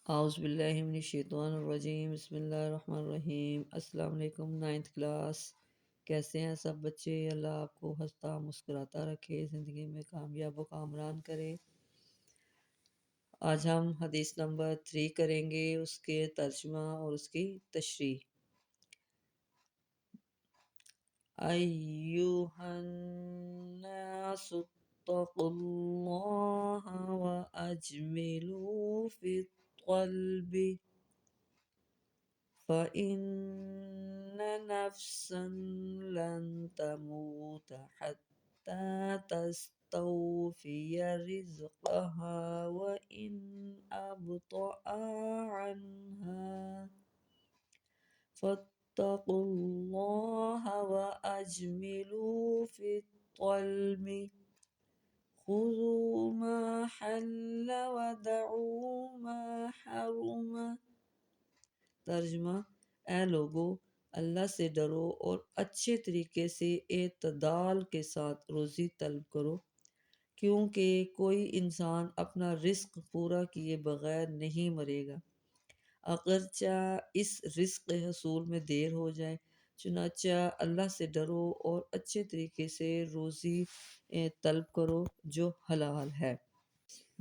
اعوذ باللہ من الشیطان الرجیم، بسم اللہ الرحمن الرحیم۔ السلام علیکم، 9th کلاس۔ کیسے ہیں سب بچے؟ اللہ آپ کو ہنستا مسکراتا رکھے، زندگی میں کامیاب و کامران کرے۔ آج ہم حدیث نمبر 3 کریں گے، اس کے ترجمہ اور اس کی تشریح۔ ایھا الناس اتقوا اللہ واجملوا فی الطلب فإن نفسا لن تموت حتى تستوفي رزقها وإن أبطأ عنها فاتقوا الله وأجملوا في الطلب خذوا ما حل ودعوا ما حرم۔ ترجمہ: اے لوگو، اللہ سے ڈرو اور اچھے طریقے سے اعتدال کے ساتھ روزی طلب کرو، کیونکہ کوئی انسان اپنا رزق پورا کیے بغیر نہیں مرے گا، اگرچہ اس رزق حصول میں دیر ہو جائے۔ چنانچہ اللہ سے ڈرو اور اچھے طریقے سے روزی طلب کرو جو حلال ہے۔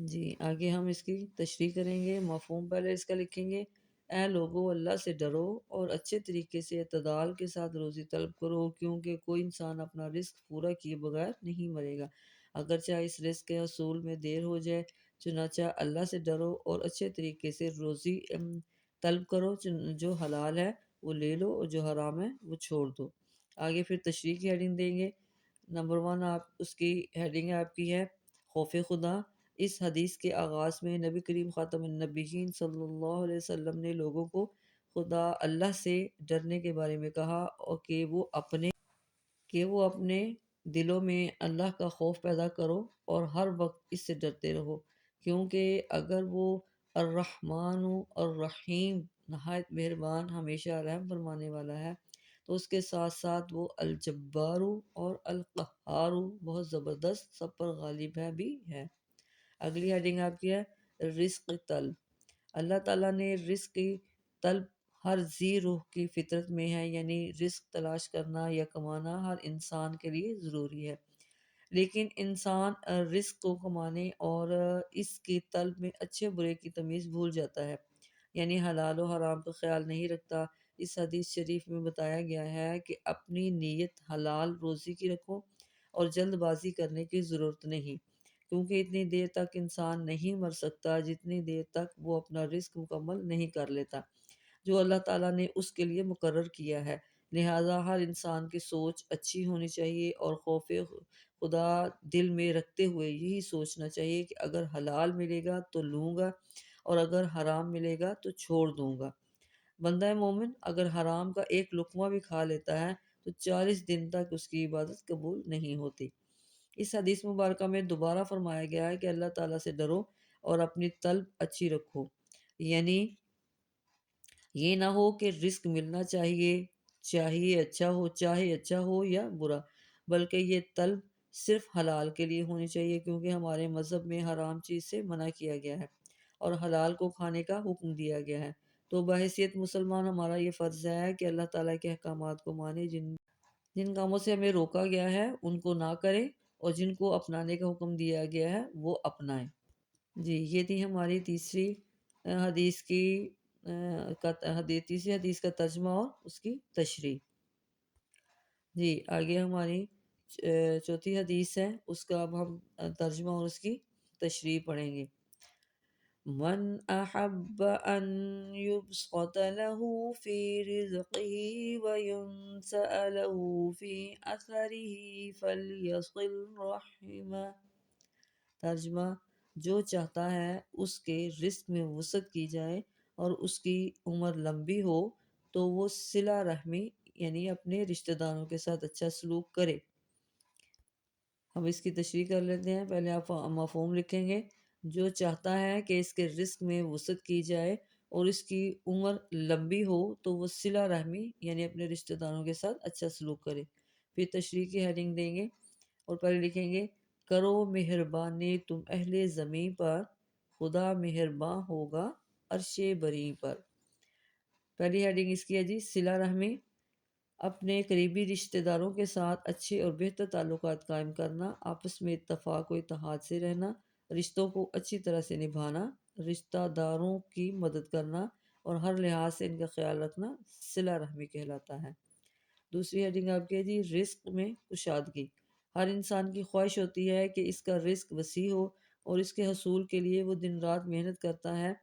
جی، آگے ہم اس کی تشریح کریں گے۔ مفہوم پہلے اس کا لکھیں گے۔ اے لوگو، اللہ سے ڈرو اور اچھے طریقے سے اعتدال کے ساتھ روزی طلب کرو، کیونکہ کوئی انسان اپنا رزق پورا کیے بغیر نہیں مرے گا، اگرچہ اس رزق کے حصول میں دیر ہو جائے۔ چنانچہ اللہ سے ڈرو اور اچھے طریقے سے روزی طلب کرو، جو حلال ہے وہ لے لو اور جو حرام ہے وہ چھوڑ دو۔ آگے پھر تشریح کی ہیڈنگ دیں گے۔ نمبر 1 آپ اس کی ہیڈنگ آپ کی ہے خوف خدا۔ اس حدیث کے آغاز میں نبی کریم خاتم النبیین صلی اللہ علیہ وسلم نے لوگوں کو خدا اللہ سے ڈرنے کے بارے میں کہا، اور کہ وہ اپنے دلوں میں اللہ کا خوف پیدا کرو اور ہر وقت اس سے ڈرتے رہو، کیونکہ اگر وہ الرحمن الرحیم نہایت مہربان ہمیشہ رحم فرمانے والا ہے، تو اس کے ساتھ ساتھ وہ الجبار اور القہار بہت زبردست، سب پر غالب ہے بھی ہے۔ اگلی ہیڈنگ آپ کی ہے رزق طلب۔ اللہ تعالیٰ نے رزق کی طلب ہر ذی روح کی فطرت میں ہے، یعنی رزق تلاش کرنا یا کمانا ہر انسان کے لیے ضروری ہے، لیکن انسان رزق کو کمانے اور اس کی طلب میں اچھے برے کی تمیز بھول جاتا ہے، یعنی حلال و حرام کا خیال نہیں رکھتا۔ اس حدیث شریف میں بتایا گیا ہے کہ اپنی نیت حلال روزی کی رکھو اور جلد بازی کرنے کی ضرورت نہیں، کیونکہ اتنی دیر تک انسان نہیں مر سکتا جتنی دیر تک وہ اپنا رزق مکمل نہیں کر لیتا جو اللہ تعالیٰ نے اس کے لیے مقرر کیا ہے۔ لہٰذا ہر انسان کی سوچ اچھی ہونی چاہیے اور خوف خدا دل میں رکھتے ہوئے یہی سوچنا چاہیے کہ اگر حلال ملے گا تو لوں گا اور اگر حرام ملے گا تو چھوڑ دوں گا۔ بندہ مومن اگر حرام کا ایک لقمہ بھی کھا لیتا ہے تو 40 دن تک اس کی عبادت قبول نہیں ہوتی۔ اس حدیث مبارکہ میں دوبارہ فرمایا گیا ہے کہ اللہ تعالیٰ سے ڈرو اور اپنی طلب اچھی رکھو، یعنی یہ نہ ہو کہ رزق ملنا چاہیے اچھا ہو یا برا، بلکہ یہ طلب صرف حلال کے لیے ہونی چاہیے، کیونکہ ہمارے مذہب میں حرام چیز سے منع کیا گیا ہے اور حلال کو کھانے کا حکم دیا گیا ہے۔ تو بحیثیت مسلمان ہمارا یہ فرض ہے کہ اللہ تعالیٰ کے احکامات کو مانیں، جن کاموں سے ہمیں روکا گیا ہے ان کو نہ کریں اور جن کو اپنانے کا حکم دیا گیا ہے وہ اپنائیں۔ جی، یہ تھی ہماری تیسری حدیث کی تیسری حدیث کا ترجمہ اور اس کی تشریح۔ جی، آگے ہماری چوتھی حدیث ہے، اس کا اب ہم ترجمہ اور اس کی تشریح پڑھیں گے۔ من احب ان يبسط له في رزقه وينسأ له في اثره فليصل رحمه۔ ترجمہ: جو چاہتا ہے اس کے رزق میں وسعت کی جائے اور اس کی عمر لمبی ہو تو وہ صلہ رحمی یعنی اپنے رشتہ داروں کے ساتھ اچھا سلوک کرے۔ ہم اس کی تشریح کر لیتے ہیں۔ پہلے آپ مفہوم لکھیں گے۔ جو چاہتا ہے کہ اس کے رزق میں وسعت کی جائے اور اس کی عمر لمبی ہو تو وہ صلہ رحمی یعنی اپنے رشتہ داروں کے ساتھ اچھا سلوک کرے۔ پھر تشریح کی ہیڈنگ دیں گے اور پہلے لکھیں گے کرو مہربانی تم اہل زمین پر، خدا مہرباں ہوگا عرش بری پر۔ پہلی ہیڈنگ اس کی ہے جی صلہ رحمی، اپنے قریبی رشتہ داروں کے ساتھ اچھے اور بہتر تعلقات قائم کرنا، آپس میں اتفاق و اتحاد سے رہنا، رشتوں کو اچھی طرح سے نبھانا، رشتہ داروں کی مدد کرنا اور ہر لحاظ سے ان کا خیال رکھنا صلہ رحمی کہلاتا ہے۔ دوسری ہیڈنگ آپ کی ہے جی رزق میں کشادگی، ہر انسان کی خواہش ہوتی ہے کہ اس کا رزق وسیع ہو اور اس کے حصول کے لیے وہ دن رات محنت کرتا ہے۔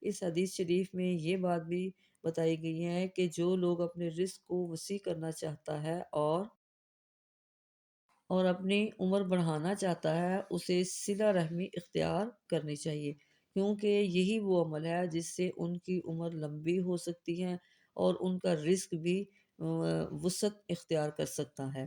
اس حدیث شریف میں یہ بات بھی بتائی گئی ہے کہ جو لوگ اپنے رزق کو وسیع کرنا چاہتا ہے اور اپنی عمر بڑھانا چاہتا ہے، اسے صلہ رحمی اختیار کرنی چاہیے، کیونکہ یہی وہ عمل ہے جس سے ان کی عمر لمبی ہو سکتی ہے اور ان کا رزق بھی وسعت اختیار کر سکتا ہے۔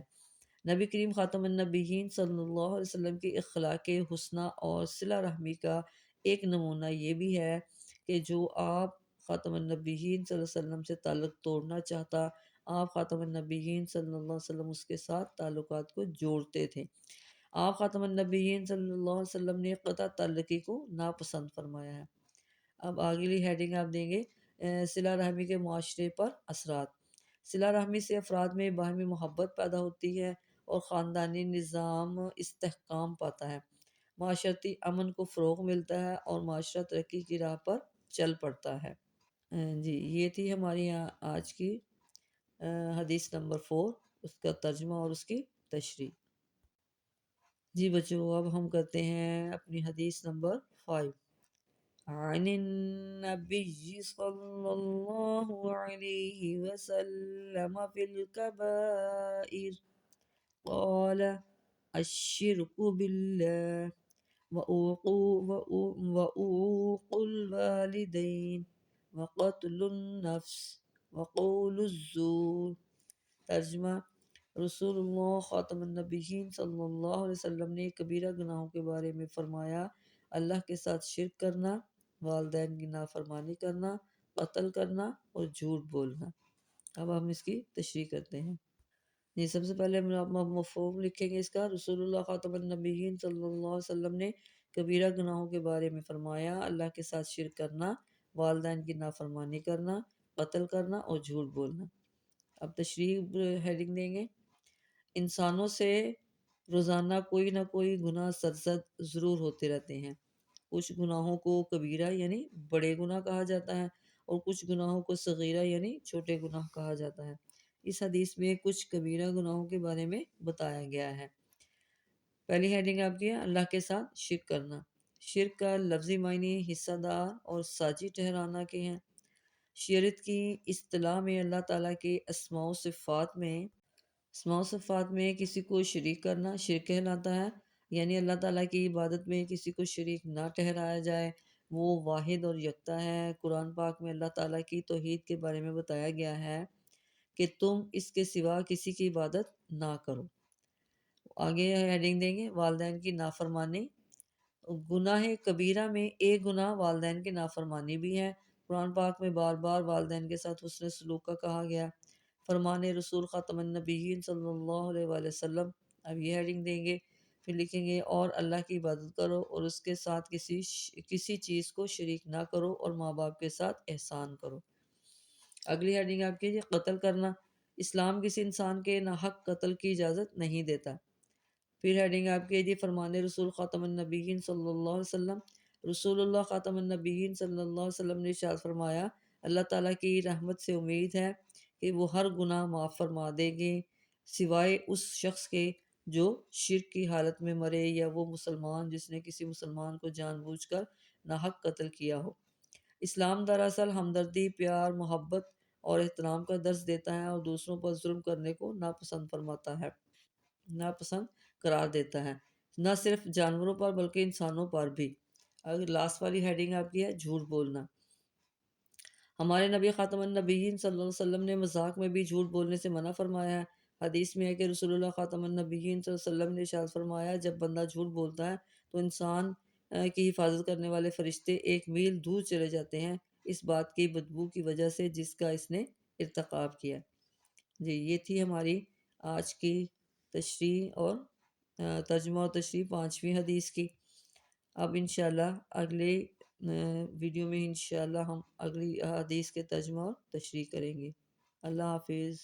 نبی کریم خاتم النبیین صلی اللہ علیہ وسلم کی اخلاق حسنہ اور صلہ رحمی کا ایک نمونہ یہ بھی ہے کہ جو آپ خاتم النبیین صلی اللہ علیہ وسلم سے تعلق توڑنا چاہتا، آپ خاتم النبیین صلی اللہ علیہ وسلم اس کے ساتھ تعلقات کو جوڑتے تھے۔ آپ خاتم النبیین صلی اللہ علیہ وسلم نے قطع تعلقی کو ناپسند فرمایا ہے۔ اب اگلی ہیڈنگ آپ دیں گے صلہ رحمی کے معاشرے پر اثرات۔ صلہ رحمی سے افراد میں باہمی محبت پیدا ہوتی ہے اور خاندانی نظام استحکام پاتا ہے، معاشرتی امن کو فروغ ملتا ہے اور معاشرہ ترقی کی راہ پر چل پڑتا ہے۔ جی یہ تھی ہماری آج کی حدیث نمبر 4، اس کا ترجمہ اور اس کی تشریح۔ جی بچوں اب ہم کرتے ہیں اپنی حدیث نمبر 5۔ عن النبي صلى الله عليه وسلم في الكبائر قال الشرك بالله وعقوق الوالدين وقتل النفس وقول الزور۔ ترجمہ، رسول اللہ خاتم النبیین صلی اللہ علیہ وسلم نے کبیرہ گناہوں کے بارے میں فرمایا، اللہ کے ساتھ شرک کرنا، والدین کی نافرمانی کرنا، قتل کرنا اور جھوٹ بولنا۔ اب ہم اس کی تشریح کرتے ہیں۔ یہ سب سے پہلے ہم مفہوم لکھیں گے اس کا۔ رسول اللہ خاتم النبیین صلی اللہ علیہ وسلم نے کبیرہ گناہوں کے بارے میں فرمایا، اللہ کے ساتھ شرک کرنا، والدین کی نافرمانی کرنا، قتل کرنا اور جھوٹ بولنا۔ اب تشریح ہیڈنگ دیں گے، انسانوں سے روزانہ کوئی نہ کوئی گناہ سرزد ضرور ہوتے رہتے ہیں۔ کچھ گناہوں کو کبیرہ یعنی بڑے گناہ کہا جاتا ہے اور کچھ گناہوں کو صغیرہ یعنی چھوٹے گناہ کہا جاتا ہے۔ اس حدیث میں کچھ کبیرہ گناہوں کے بارے میں بتایا گیا ہے۔ پہلی ہیڈنگ آپ کی ہے اللہ کے ساتھ شرک کرنا۔ شرک کا لفظی معنی حصہ دار اور ساجی ٹھہرانا کے ہیں۔ شریعت کی اصطلاح میں اللہ تعالیٰ کے اسماء و صفات میں کسی کو شریک کرنا شرک کہلاتا ہے، یعنی اللہ تعالیٰ کی عبادت میں کسی کو شریک نہ ٹھہرایا جائے، وہ واحد اور یکتا ہے۔ قرآن پاک میں اللہ تعالیٰ کی توحید کے بارے میں بتایا گیا ہے کہ تم اس کے سوا کسی کی عبادت نہ کرو۔ آگے ہیڈنگ دیں گے والدین کی نافرمانی۔ گناہ کبیرہ میں ایک گناہ والدین کی نافرمانی بھی ہے۔ قرآن پاک میں بار بار والدین کے ساتھ حسن سلوک کا کہا گیا۔ فرمان رسول خاتم النبیین صلی اللہ علیہ وآلہ وسلم۔ اب یہ ہیڈنگ دیں گے، پھر لکھیں گے اور اللہ کی عبادت کرو اور اس کے ساتھ کسی چیز کو شریک نہ کرو اور ماں باپ کے ساتھ احسان کرو۔ اگلی ہیڈنگ آپ کی قتل کرنا۔ اسلام کسی انسان کے ناحق قتل کی اجازت نہیں دیتا۔ پھر ہیڈنگ آپ کی جی فرمان رسول خاتم النبیین صلی اللہ علیہ وسلم۔ رسول اللہ خاتم النبیین صلی اللہ علیہ وسلم نے ارشاد فرمایا، اللہ تعالیٰ کی رحمت سے امید ہے کہ وہ ہر گناہ معاف فرما دیں گے سوائے اس شخص کے جو شرک کی حالت میں مرے یا وہ مسلمان جس نے کسی مسلمان کو جان بوجھ کر ناحق قتل کیا ہو۔ اسلام دراصل ہمدردی، پیار، محبت اور احترام کا درس دیتا ہے اور دوسروں پر ظلم کرنے کو ناپسند قرار دیتا ہے، نہ صرف جانوروں پر بلکہ انسانوں پر بھی۔ اگر لاسٹ والی ہیڈنگ آپ کی ہے جھوٹ بولنا۔ ہمارے نبی خاتم النبیین صلی اللہ علیہ وسلم نے مذاق میں بھی جھوٹ بولنے سے منع فرمایا ہے۔ حدیث میں ہے کہ رسول اللہ خاتم النبیین صلی اللہ علیہ وسلم نے ارشاد فرمایا، جب بندہ جھوٹ بولتا ہے تو انسان کی حفاظت کرنے والے فرشتے 1 میل دور چلے جاتے ہیں اس بات کی بدبو کی وجہ سے جس کا اس نے ارتکاب کیا۔ جی یہ تھی ہماری آج کی تشریح اور ترجمہ اور تشریح 5ویں حدیث کی۔ اب انشاءاللہ اگلے ویڈیو میں انشاءاللہ ہم اگلی احادیث کے ترجمہ اور تشریح کریں گے۔ اللہ حافظ۔